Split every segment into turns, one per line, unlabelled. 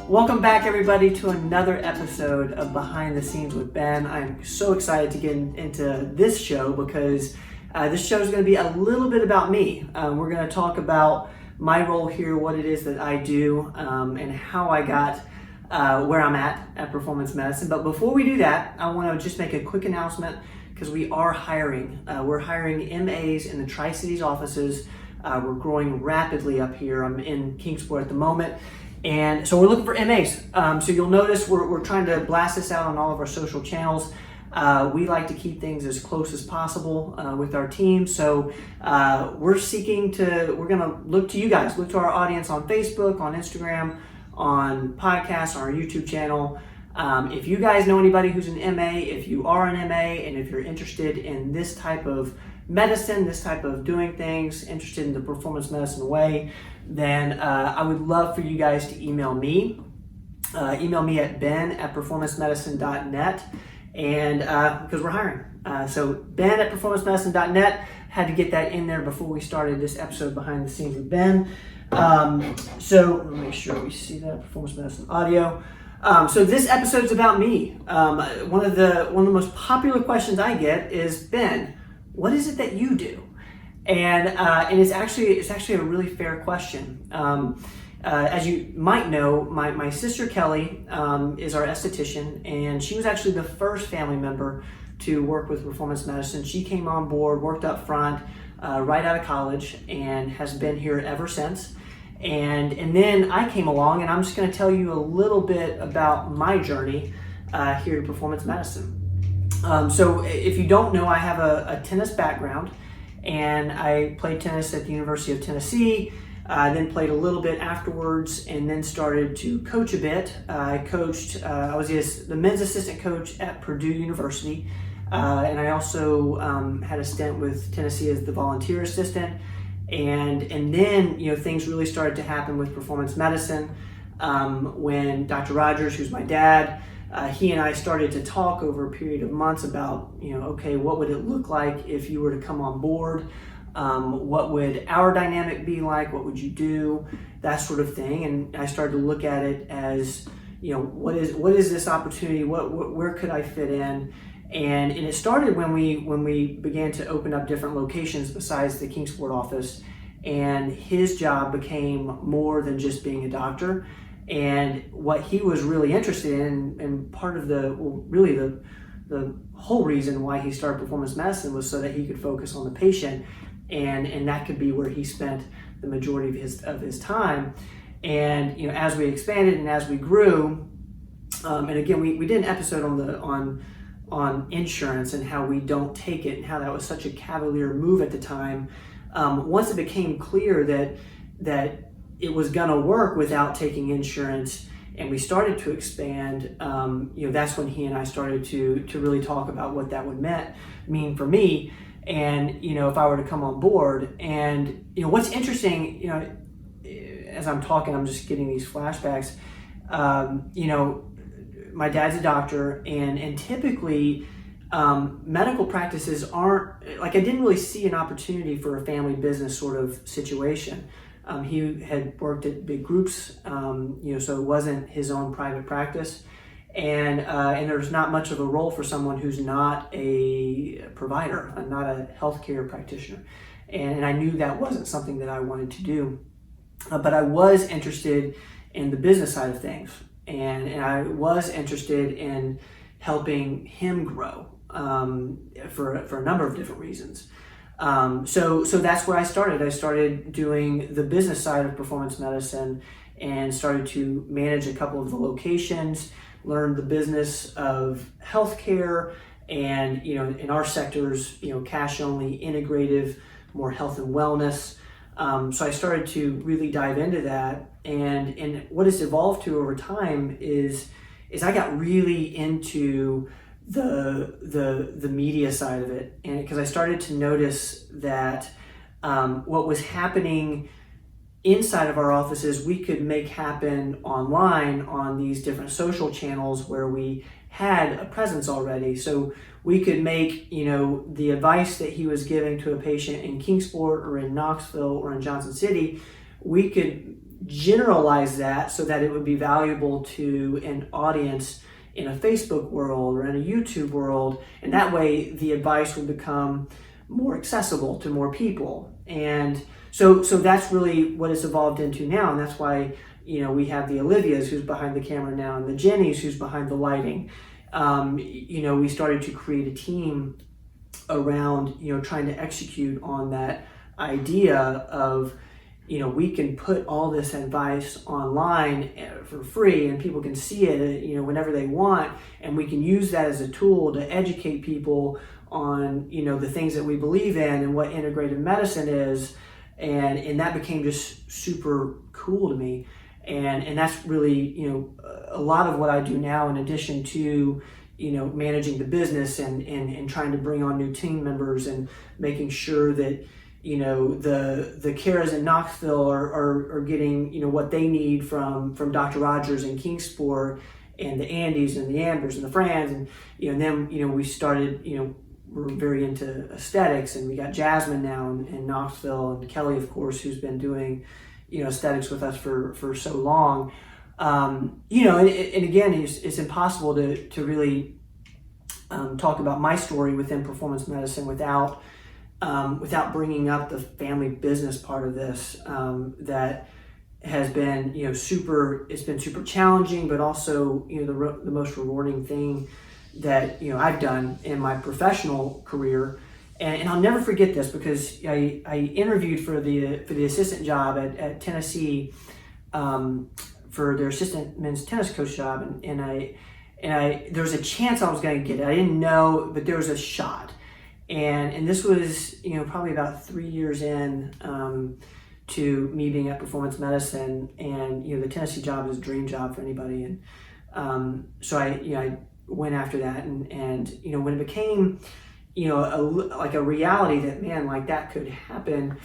Welcome back, everybody, to another episode of Behind the Scenes with Ben. I'm so excited to get into this show because this show is going to be a little bit about me. We're going to talk about my role here, what it is that I do, and how I got where I'm at Performance Medicine. But before we do that, I want to just make a quick announcement because we are hiring. We're hiring MAs in the Tri-Cities offices. We're growing rapidly up here. I'm in Kingsport at the moment. And so we're looking for MAs. So you'll notice we're trying to blast this out on all of our social channels. We like to keep things as close as possible with our team. So we're going to look to you guys, look to our audience on Facebook, on Instagram, on podcasts, on our YouTube channel. If you guys know anybody who's an MA, if you are an MA, and if you're interested in this type of medicine, this type of doing things, interested in the performance medicine way, then I would love for you guys to email me. Email me at ben@performancemedicine.net, and because we're hiring. So ben@performancemedicine.net, had to get that in there before we started this episode Behind the Scenes with Ben. So let me make sure we see that Performance Medicine audio. So this episode's about me. One of the most popular questions I get is, Ben, what is it that you do? And it's actually a really fair question. As you might know, my sister Kelly is our esthetician, and she was actually the first family member to work with performance medicine. She came on board, worked up front right out of college, and has been here ever since. And then I came along, and I'm just going to tell you a little bit about my journey here at Performance Medicine. So if you don't know, I have a tennis background, and I played tennis at the University of Tennessee, then played a little bit afterwards, and then started to coach a bit. I was the men's assistant coach at Purdue University, and I also had a stint with Tennessee as the volunteer assistant. And then, things really started to happen with performance medicine when Dr. Rogers, who's my dad, he and I started to talk over a period of months about, okay, what would it look like if you were to come on board? What would our dynamic be like? What would you do? That sort of thing. And I started to look at it as, what is this opportunity? Where could I fit in? And it started when we began to open up different locations besides the Kingsport office, and his job became more than just being a doctor. And what he was really interested in, and part of the whole reason why he started performance medicine, was so that he could focus on the patient, and that could be where he spent the majority of his time. And as we expanded and as we grew, and again we did an episode on insurance and how we don't take it and how that was such a cavalier move at the time. Once it became clear that it was gonna work without taking insurance, and we started to expand, that's when he and I started to really talk about what that would mean for me, and if I were to come on board. And what's interesting, as I'm talking, I'm just getting these flashbacks. My dad's a doctor, and typically medical practices aren't, like, I didn't really see an opportunity for a family business sort of situation. He had worked at big groups, so it wasn't his own private practice, and there's not much of a role for someone who's not a provider, not a healthcare practitioner, and I knew that wasn't something that I wanted to do, but I was interested in the business side of things, and I was interested in helping him grow for a number of different reasons. So that's where I started. I started doing the business side of performance medicine and started to manage a couple of the locations, learned the business of healthcare, and in our sectors, cash only, integrative, more health and wellness. So I started to really dive into that, and what it's evolved to over time is I got really into the media side of it, and because I started to notice that what was happening inside of our offices, we could make happen online on these different social channels where we had a presence already. So we could make, the advice that he was giving to a patient in Kingsport or in Knoxville or in Johnson City, we could generalize that so that it would be valuable to an audience in a Facebook world or in a YouTube world, and that way the advice would become more accessible to more people. And so that's really what it's evolved into now, and that's why we have the Olivias who's behind the camera now, and the Jennies who's behind the lighting. We started to create a team around trying to execute on that idea of we can put all this advice online for free and people can see it whenever they want, and we can use that as a tool to educate people on the things that we believe in and what integrative medicine is, and that became just super cool to me, and that's really a lot of what I do now, in addition to managing the business and trying to bring on new team members and making sure that the cares in Knoxville are getting what they need from Dr. Rogers and Kingsport and the Andys and the Ambers and the Frans, and then we started we're very into aesthetics, and we got Jasmine now in Knoxville, and Kelly, of course, who's been doing aesthetics with us for so long. And again, it's impossible to really talk about my story within performance medicine without bringing up the family business part of this, that has been it's been super challenging, but also the most rewarding thing that I've done in my professional career. And I'll never forget this, because I interviewed for the assistant job at Tennessee, for their assistant men's tennis coach job, and I there was a chance I was going to get it. I didn't know, but there was a shot. And this was, probably about 3 years in to me being at Performance Medicine, and the Tennessee job is a dream job for anybody. And so I went after that, and when it became like a reality that, man, like that could happen,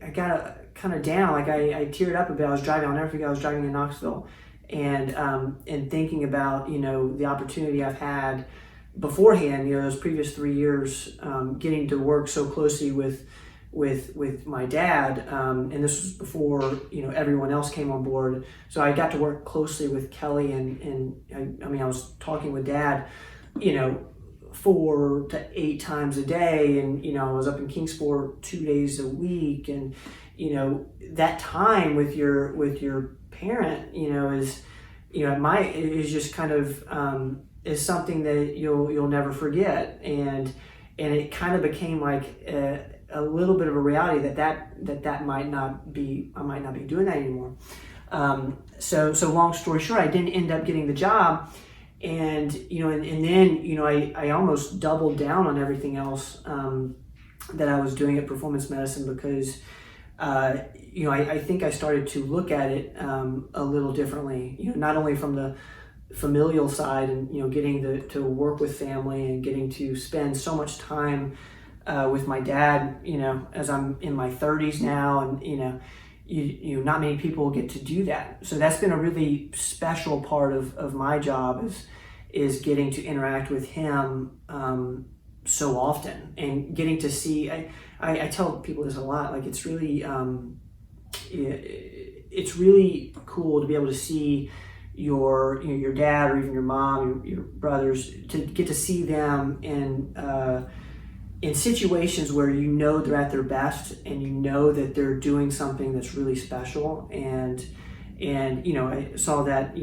I got kind of down, like I teared up a bit. I'll never forget, I was driving in Knoxville, and thinking about the opportunity I've had beforehand, those previous 3 years, getting to work so closely with my dad, and this was before everyone else came on board. So I got to work closely with Kelly, and I was talking with Dad 4 to 8 times a day, and I was up in Kingsport 2 days a week, and that time with your parent is is just kind of is something that you'll never forget, and it kind of became like a little bit of a reality that might not be, I might not be doing that anymore. So long story short, I didn't end up getting the job, and then I almost doubled down on everything else that I was doing at Performance Medicine, because I think I started to look at it a little differently, not only from the familial side and getting to work with family and getting to spend so much time with my dad, as I'm in my 30s now, and not many people get to do that. So that's been a really special part of my job, is getting to interact with him so often, and getting to see. I tell people this a lot. Like, it's really cool to be able to see your dad, or even your mom, your brothers, to get to see them in situations where they're at their best, and that they're doing something that's really special. And I saw that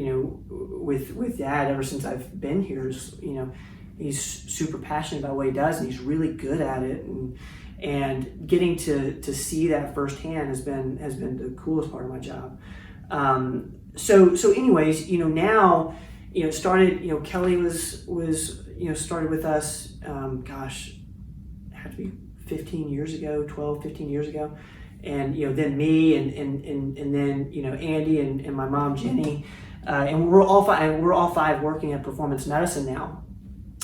with Dad ever since I've been here. He's super passionate about what he does, and he's really good at it, and getting to see that firsthand has been the coolest part of my job. So anyways, now it started. Kelly was started with us. It had to be 15 years ago, 15 years ago. And then me, and then Andy and my mom Jenny, and we're all five working at Performance Medicine now.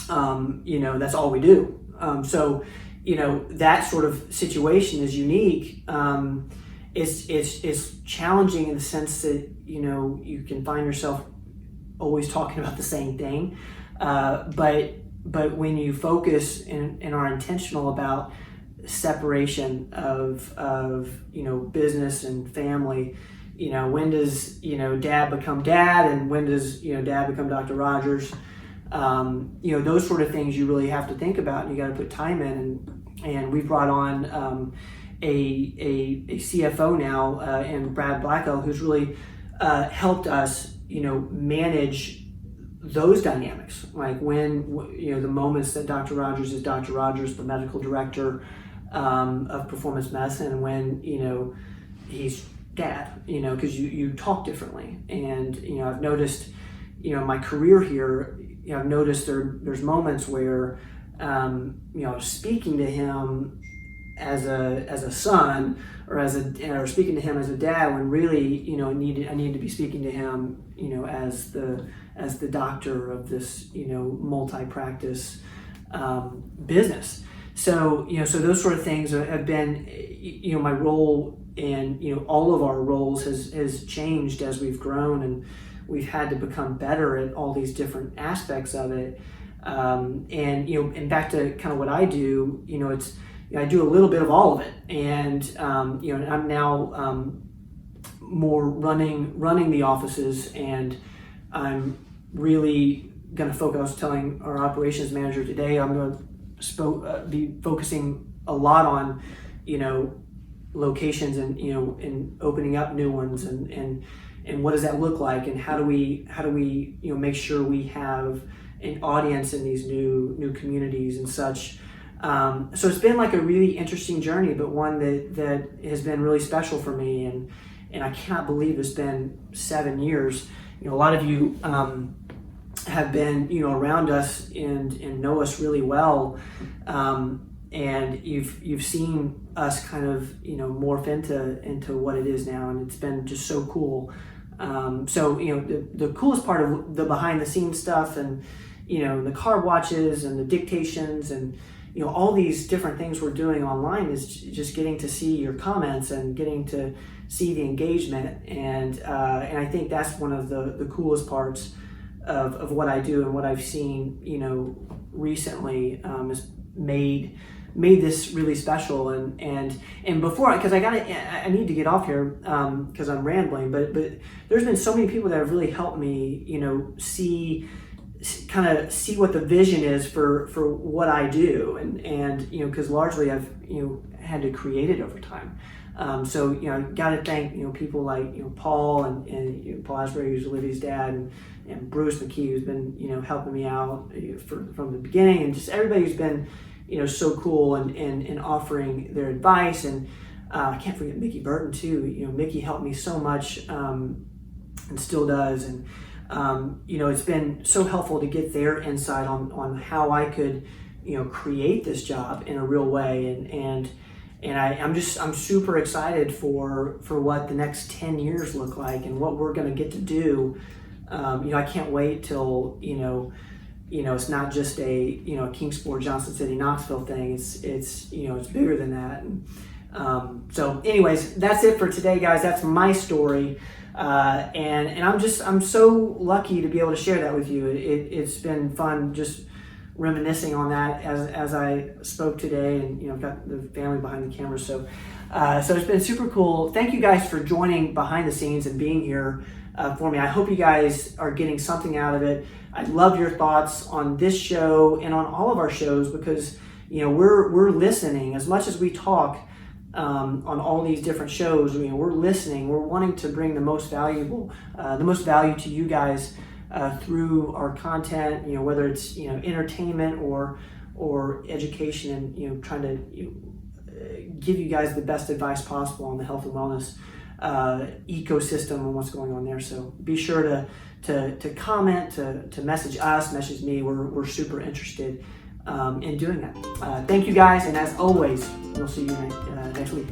That's all we do. So that sort of situation is unique. It's challenging in the sense that you can find yourself always talking about the same thing, but when you focus and are intentional about separation of business and family. When does dad become dad, and when does dad become Dr. Rogers? Those sort of things you really have to think about, and you got to put time in. And we've brought on a CFO now, and Brad Blackwell, who's really helped us manage those dynamics, like when the moments that Dr. Rogers is Dr. Rogers, the medical director of performance medicine, and when he's dad, because you talk differently. And I've noticed my career here, I've noticed there's moments where speaking to him as a son, or speaking to him as a dad, when really I need to be speaking to him as the doctor of this multi-practice business. So so those sort of things have been my role, and all of our roles has changed as we've grown, and we've had to become better at all these different aspects of it. And back to kind of what I do, it's I do a little bit of all of it, and I'm now more running the offices, and I'm really going to focus. I was telling our operations manager today, I'm going to be focusing a lot on locations, and and opening up new ones, and what does that look like, and how do we make sure we have an audience in these new communities and such. So it's been like a really interesting journey, but one that has been really special for me, and I cannot believe it's been 7 years. A lot of you have been around us and know us really well, and you've seen us kind of morph into what it is now, and it's been just so cool. So the coolest part of the behind the scenes stuff, and the car watches and the dictations, and all these different things we're doing online, is just getting to see your comments and getting to see the engagement, and I think that's one of the coolest parts of what I do, and what I've seen recently has made this really special. And before, because I need to get off here because I'm rambling, but there's been so many people that have really helped me see what the vision is for what I do, and because largely I've had to create it over time. So got to thank people like Paul and Paul Asbury, who's Olivia's dad, and Bruce McKee, who's been helping me out from the beginning, and just everybody who's been so cool and offering their advice. And I can't forget Mickey Burton too. Mickey helped me so much, and still does. And it's been so helpful to get their insight on how I could create this job in a real way. And I'm super excited for what the next 10 years look like, and what we're going to get to do. I can't wait till it's not just a Kingsport, Johnson City, Knoxville thing. It's bigger than that. And so anyways, that's it for today, guys. That's my story, and I'm so lucky to be able to share that with you. It's been fun just reminiscing on that as I spoke today, and I've got the family behind the camera, so it's been super cool. Thank you guys for joining behind the scenes and being here for me. I hope you guys are getting something out of it. I'd love your thoughts on this show and on all of our shows, because we're listening as much as we talk on all these different shows. We're listening. We're wanting to bring the most value to you guys through our content, whether it's entertainment or education, and trying to give you guys the best advice possible on the health and wellness ecosystem and what's going on there. So be sure to comment, to message us, message me. We're super interested in doing that. Thank you guys, and as always, we'll see you next week.